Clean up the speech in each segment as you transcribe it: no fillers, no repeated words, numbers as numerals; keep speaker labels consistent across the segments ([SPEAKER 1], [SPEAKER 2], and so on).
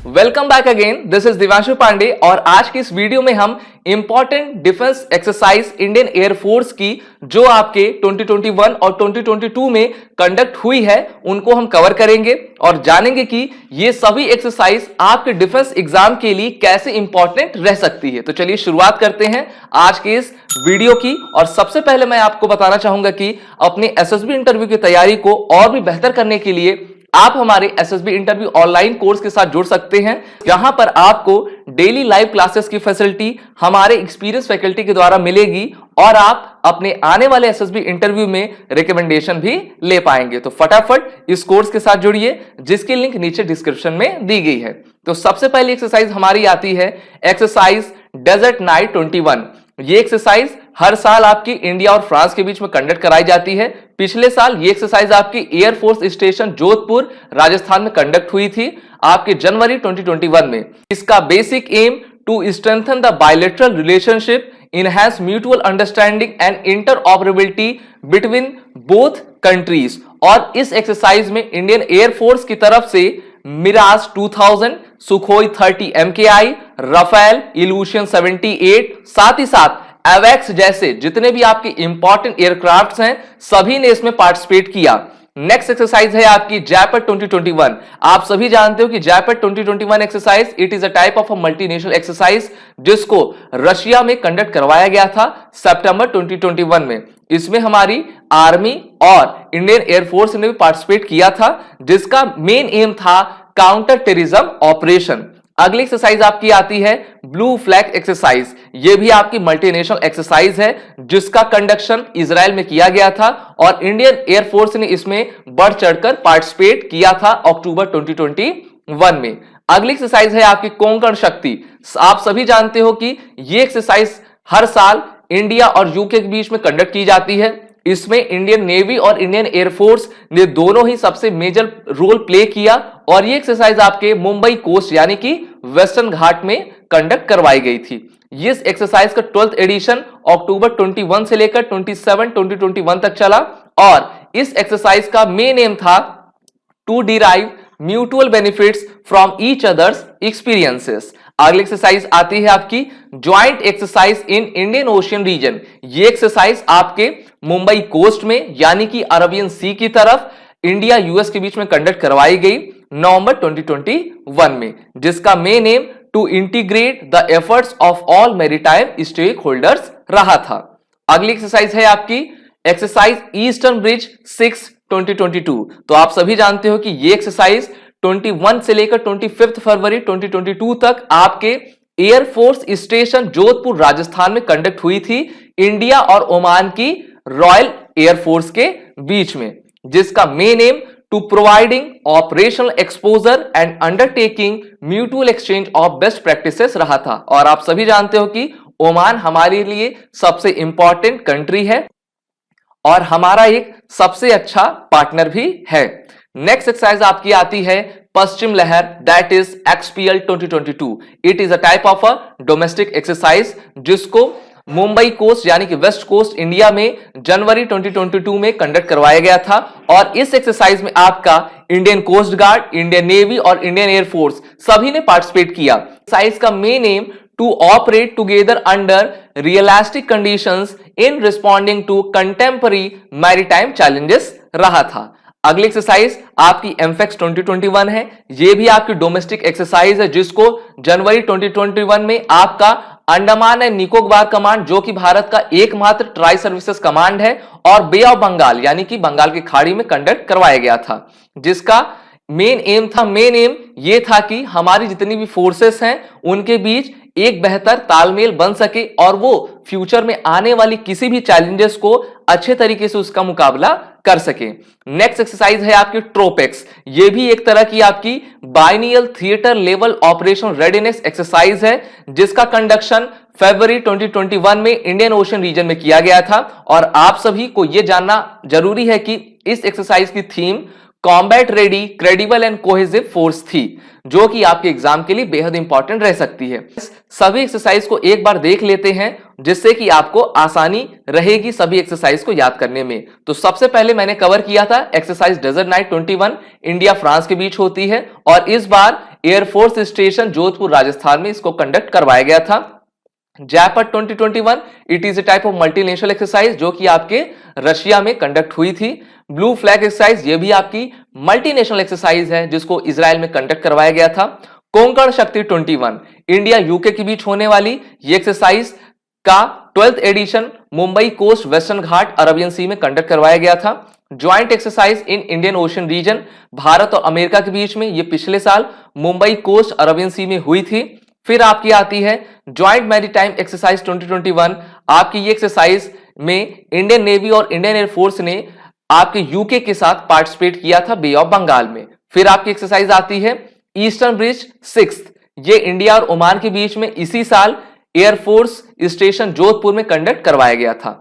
[SPEAKER 1] Welcome back again, this is Divanshu Pandey और आज की इस वीडियो में हम important defence exercise Indian air force की जो आपके 2021 और 2022 में कंडक्ट हुई है उनको हम कवर करेंगे और जानेंगे कि ये सभी एक्सरसाइज आपके डिफेंस एग्जाम के लिए कैसे इंपॉर्टेंट रह सकती है। तो चलिए शुरुआत करते हैं आज के इस वीडियो की। और सबसे पहले मैं आपको बताना चाहूंगा कि अपने एसएसबी इंटरव्यू की तैयारी को और भी बेहतर करने के लिए आप हमारे एसएसबी इंटरव्यू ऑनलाइन कोर्स के साथ जुड़ सकते हैं, जहां पर आपको डेली लाइव क्लासेस की फैसिलिटी हमारे एक्सपीरियंस फैकल्टी के द्वारा मिलेगी और आप अपने आने वाले एसएसबी इंटरव्यू में रिकमेंडेशन भी ले पाएंगे। तो फटाफट इस कोर्स के साथ जुड़िए, जिसकी लिंक नीचे डिस्क्रिप्शन में दी गई है। तो सबसे पहली एक्सरसाइज हमारी आती है एक्सरसाइज डेजर्ट नाइट 21। ये एक्सरसाइज हर साल आपकी इंडिया और फ्रांस के बीच में कंडक्ट कराई जाती है। पिछले साल ये एक्सरसाइज आपकी एयरफोर्स स्टेशन जोधपुर राजस्थान में कंडक्ट हुई थी आपके जनवरी 2021 में। इसका basic aim to strengthen the bilateral relationship, enhance mutual understanding and interoperability between both countries। और इस एक्सरसाइज में इंडियन एयरफोर्स की तरफ से Mirage 2000, Sukhoi 30 MKI, Rafale, Ilyushin 78, साथ ही साथ एवेक्स जैसे जितने भी आपके इंपॉर्टेंट एयरक्राफ्ट्स हैं सभी ने इसमें पार्टिसिपेट किया। नेक्स्ट एक्सरसाइज है आपकी जैपट 2021। आप सभी जानते हो कि जैपट 2021 exercise it is a type of a multinational exercise जिसको रशिया में कंडक्ट करवाया गया था सितंबर 2021 में। इसमें हमारी आर्मी और इंडियन एयरफोर्स ने भी पार्टिसिपेट किया था, जिसका मेन एम था काउंटर टेररिज्म ऑपरेशन। अगली एक्सरसाइज आपकी आती है ब्लू फ्लैग एक्सरसाइज। यह भी आपकी मल्टीनेशनल एक्सरसाइज है जिसका कंडक्शन इजराइल में किया गया था और इंडियन एयरफोर्स ने इसमें बढ़ चढ़कर पार्टिसिपेट किया था अक्टूबर 2021 में। अगली एक्सरसाइज है आपकी कोंकण शक्ति। आप सभी जानते हो कि यह एक्सरसाइज हर साल इंडिया और यूके के बीच में कंडक्ट की जाती है। इसमें इंडियन नेवी और इंडियन एयरफोर्स ने दोनों ही सबसे मेजर रोल प्ले किया और ये एक्सरसाइज आपके मुंबई कोस्ट यानी कि वेस्टर्न घाट में कंडक्ट करवाई गई थी। इस एक्सरसाइज का 12th एडिशन अक्टूबर 21 से लेकर 27 2021 तक चला और इस एक्सरसाइज का मेन एम था to derive mutual benefits from each other's experiences. अगली एक्सरसाइज आती है आपकी joint exercise in Indian Ocean region. ये एक्सरसाइज आपके मुंबई कोस्ट में यानी कि अरबियन सी की तरफ इंडिया यूएस के बीच में कंडक्ट करवाई गई नवंबर 2021 में, जिसका main aim to integrate the efforts of all maritime stake holders रहा था। अगली एक्सरसाइज है आपकी एक्सरसाइज ईस्टर्न ब्रिज 6 2022। तो आप सभी जानते हो कि ये एक्सरसाइज 21 से लेकर 25 फरवरी 2022 तक आपके एयरफोर्स स्टेशन जोधपुर राजस्थान में कंडक्ट हुई थी इंडिया और ओमान की रॉयल एयरफोर्स के बीच में, जिसका main aim to providing operational exposure and undertaking mutual exchange of best practices रहा था। और आप सभी जानते हो कि ओमान हमारे लिए सबसे इंपॉर्टेंट कंट्री है और हमारा एक सबसे अच्छा पार्टनर भी है। नेक्स्ट एक्सरसाइज आपकी आती है Paschim Lahar, that is XPL 2022। It is a type of a domestic exercise जिसको मुंबई कोस्ट यानी कि वेस्ट कोस्ट इंडिया में जनवरी 2022 में कंडक्ट करवाया गया था और इस एक्सरसाइज में आपका Indian coast guard, Indian navy और इंडियन एयरफोर्स सभी ने पार्टिसिपेट किया। एक्सरसाइज का main aim to operate together under realistic conditions in responding to contemporary maritime challenges रहा था। अगली एक्सरसाइज आपकी एमफेक्स 2021 है। यह भी आपकी डोमेस्टिक एक्सरसाइज है जिसको जनवरी 2021 में आपका अंडमान एंड निकोबार कमांड, जो कि भारत का एकमात्र ट्राई सर्विसेज कमांड है, और बे ऑफ बंगाल यानी कि बंगाल की खाड़ी में कंडक्ट करवाया गया था, जिसका मेन एम ये था कि हमारी जितनी भी फोर्सेस हैं उनके बीच एक बेहतर तालमेल बन सके और वो फ्यूचर में आने वाली किसी भी चैलेंजेस को अच्छे तरीके से उसका मुकाबला कर सके। नेक्स्ट एक्सरसाइज है आपकी ट्रोपेक्स। ये भी एक तरह की आपकी biennial theatre level operation readiness exercise है जिसका कंडक्शन फरवरी 2021 में इंडियन ओशन रीजन में किया गया था। और आप सभी को यह जानना जरूरी है कि इस एक्सरसाइज की theme combat ready, credible and cohesive force थी, जो कि आपके एग्जाम के लिए बेहद इंपॉर्टेंट रह सकती है। सभी एक्सरसाइज को एक बार देख लेते हैं जिससे कि आपको आसानी रहेगी सभी एक्सरसाइज को याद करने में। तो सबसे पहले मैंने कवर किया था exercise desert knight 21 India France के बीच होती है और इस बार एयरफोर्स स्टेशन जोधपुर राजस्थान में इसको कंडक्ट करवाया गया था। Zapad 2021 it is a type of multinational exercise जो कि आपके रशिया में कंडक्ट हुई थी। ब्लू फ्लैग एक्सरसाइज ये भी आपकी मल्टीनेशनल एक्सरसाइज है जिसको इजराइल में कंडक्ट करवाया गया था। कोंकण शक्ति 21 इंडिया यूके के बीच होने वाली ये एक्सरसाइज का 12th edition Mumbai coast western Ghat Arabian sea में कंडक्ट करवाया गया था। Joint exercise in Indian Ocean region Bharat और अमेरिका के बीच में ये पिछले साल मुंबई कोस्ट अरबियन सी में हुई थी। फिर आपकी आती है ज्वाइंट मैरीटाइम एक्सरसाइज 2021। आपकी ये एक्सरसाइज में इंडियन नेवी और इंडियन एयरफोर्स ने आपके यूके के साथ पार्टिसिपेट किया था बे ऑफ बंगाल में। फिर आपकी एक्सरसाइज आती है ईस्टर्न ब्रिज 6th, ये इंडिया और ओमान के बीच में इसी साल एयरफोर्स स्टेशन जोधपुर में कंडक्ट करवाया गया था।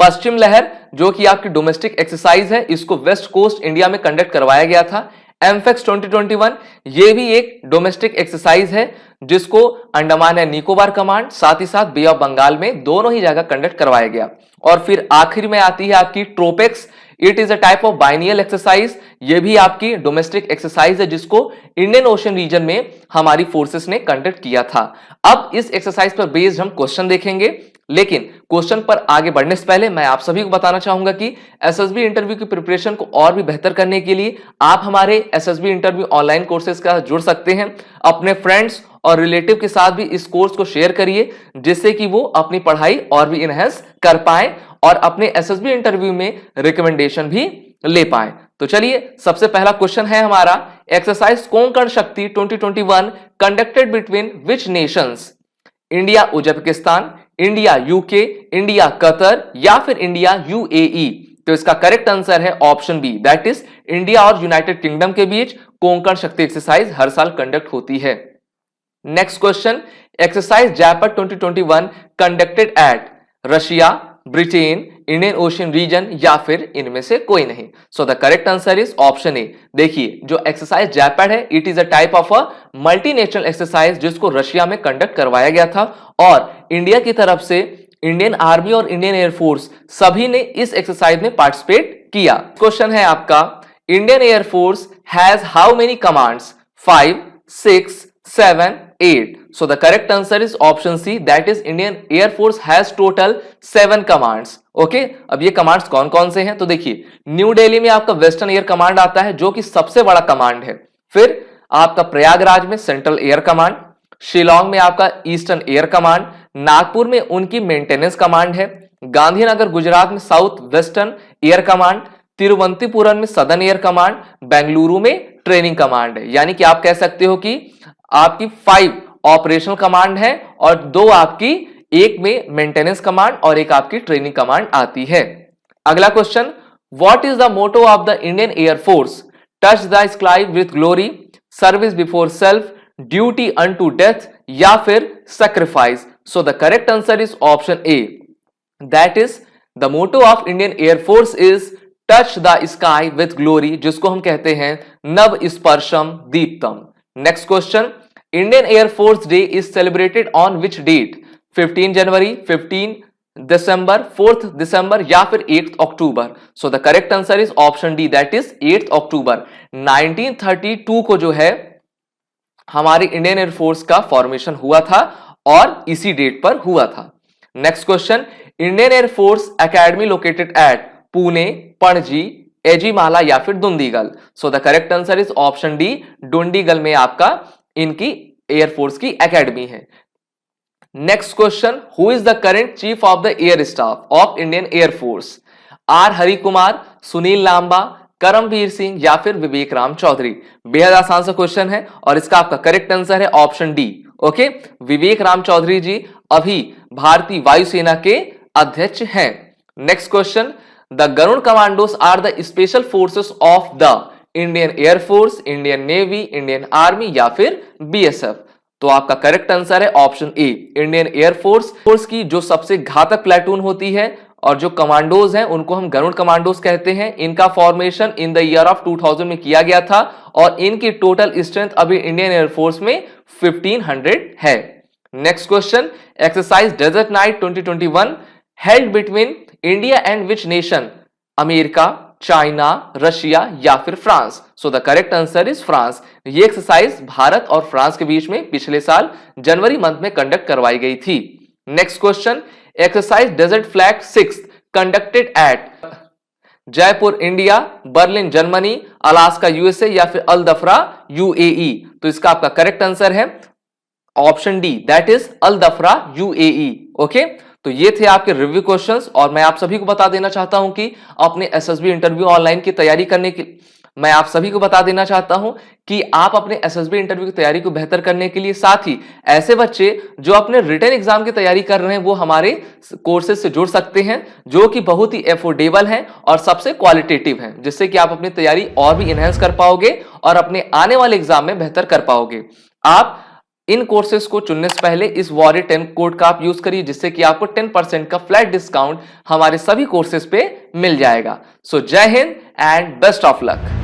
[SPEAKER 1] पश्चिम लहर जो कि आपकी डोमेस्टिक एक्सरसाइज है इसको वेस्ट कोस्ट इंडिया में कंडक्ट करवाया गया था। एमफेक्स 2021 ये भी एक डोमेस्टिक एक्सरसाइज है जिसको अंडमान एंड निकोबार कमांड साथ ही साथ बे ऑफ बंगाल में दोनों ही जगह कंडक्ट करवाया गया। और फिर आखिर में आती है आपकी TROPEX, it is a type of biennial exercise, ये भी आपकी डोमेस्टिक एक्सरसाइज है जिसको इंडियन ओशन रीजन में हमारी फोर्सेस ने कंडक्ट किया था। अब इस एक्सरसाइज पर बेस्ड हम क्वेश्चन देखेंगे, लेकिन क्वेश्चन पर आगे बढ़ने से पहले मैं आप सभी को बताना चाहूंगा कि एसएसबी इंटरव्यू की प्रिपरेशन को और भी बेहतर करने के लिए आप हमारे एसएसबी इंटरव्यू ऑनलाइन कोर्सेज का जुड़ सकते हैं। अपने फ्रेंड्स और रिलेटिव के साथ भी इस कोर्स को शेयर करिए जिससे कि वो अपनी पढ़ाई और भी इनहेंस कर पाए और अपने एसएसबी इंटरव्यू में रिकमेंडेशन भी ले पाए। तो चलिए सबसे पहला क्वेश्चन है हमारा, exercise Konkan Shakti 2021 conducted between which nations? India Uzbekistan, India UK, India Qatar या फिर इंडिया यूएई? तो इसका करेक्ट आंसर है option B, that is India और यूनाइटेड किंगडम के बीच कोंकण शक्ति एक्सरसाइज हर साल कंडक्ट होती है। Next question, exercise Zapad 2021 conducted at Russia, Britain, Indian Ocean region या फिर इनमें से कोई नहीं। So the correct answer is option A. देखिए जो एक्सरसाइज जैपट है it is a type of a multinational exercise जिसको रशिया में कंडक्ट करवाया गया था और इंडिया की तरफ से इंडियन आर्मी और इंडियन एयरफोर्स सभी ने इस एक्सरसाइज में पार्टिसिपेट किया। क्वेश्चन है आपका, Indian air force has how many commands? 5, 6, 7, 8. So the correct answer is option C, that is Indian Air Force has total 7 commands. Okay? अब ये कमांड्स कौन कौन से हैं? तो देखिए न्यू दिल्ली में आपका वेस्टर्न एयर कमांड आता है जो कि सबसे बड़ा कमांड है। फिर आपका प्रयागराज में सेंट्रल एयर कमांड, शिलोंग में आपका ईस्टर्न एयर कमांड, नागपुर में उनकी मेंटेनेंस कमांड है, गांधीनगर गुजरात में south western air command, Thiruvananthapuram में सदर्न एयर कमांड, बेंगलुरु में ट्रेनिंग कमांड है। यानी कि आप कह सकते हो कि आपकी 5 ऑपरेशनल कमांड है और 2 आपकी, एक में मेंटेनेंस कमांड और एक आपकी ट्रेनिंग कमांड आती है। अगला question, what is the motto of the Indian air force? Touch the sky with glory, service before self, duty unto death या फिर sacrifice? So the correct answer is option A, that is the motto of Indian air force is touch the sky with glory, जिसको हम कहते हैं नव स्पर्शम दीप्तम। Next question, Indian air force day is celebrated on which date? 15 January, 15 December, 4th दिसंबर या फिर 8th October? So the correct answer is option D, that is 8th अक्टूबर। 1932 को जो है हमारी इंडियन एयरफोर्स का फॉर्मेशन हुआ था और इसी डेट पर हुआ था। Next question, Indian air force academy located at Pune, Panaji, Ezhimala या फिर Dundigal? So the correct answer is option D, Dundigal में आपका इनकी एयरफोर्स की एकेडमी है। Next question, who is the current chief of the air staff of Indian air force? R Hari Kumar, Sunil Lamba, Karambir Singh या फिर विवेक राम चौधरी? बेहद आसान सा क्वेश्चन है और इसका आपका करेक्ट आंसर है option D. Okay, Vivek Ram Chaudhary ji अभी भारतीय वायुसेना के अध्यक्ष हैं। Next question, the Garud commandos are the special forces of the Indian air force, Indian navy, Indian army या फिर बीएसएफ? तो आपका करेक्ट आंसर है ऑप्शन ए, इंडियन एयरफोर्स की जो सबसे घातक प्लेटून होती है और जो कमांडोज हैं उनको हम गरुड़ कमांडोज कहते हैं। इनका formation in the year of 2000 में किया गया था और इनकी टोटल स्ट्रेंथ अभी इंडियन एयरफोर्स में 1500 है। Next question, exercise desert knight 2021 held between India and which nation? America, China, Russia या फिर France? So the correct answer is France. ये एक्सरसाइज भारत और फ्रांस के बीच में पिछले साल जनवरी मंथ में कंडक्ट करवाई गई थी। Next question, exercise desert flag 6 conducted at Jaipur India, Berlin Germany, Alaska USA या फिर अल दफरा यूएई। तो इसका आपका करेक्ट आंसर है option D, that is Al Dhafra UAE. Okay, तो ये थे आपके रिव्यू क्वेश्चंस और मैं आप सभी को बता देना चाहता हूं कि अपने एसएसबी इंटरव्यू ऑनलाइन की तैयारी करने की मैं आप सभी को बता देना चाहता हूं कि आप अपने एसएसबी इंटरव्यू की तैयारी को बेहतर करने के लिए, साथ ही ऐसे बच्चे जो अपने रिटन एग्जाम की तैयारी कर रहे हैं वो हमारे कोर्सेज से जुड़ सकते हैं जो कि बहुत ही एफोर्डेबल हैं और सबसे क्वालिटेटिव हैं, जिससे कि आप अपनी तैयारी और भी इनहेंस कर पाओगे और अपने आने वाले एग्जाम में बेहतर कर पाओगे। आप इन कोर्सेज को चुनने से पहले इस वॉरिय 10 कोड का आप यूज करिए, जिससे कि आपको 10% का फ्लैट डिस्काउंट हमारे सभी कोर्सेज पे मिल जाएगा। सो जय Hind and best of luck.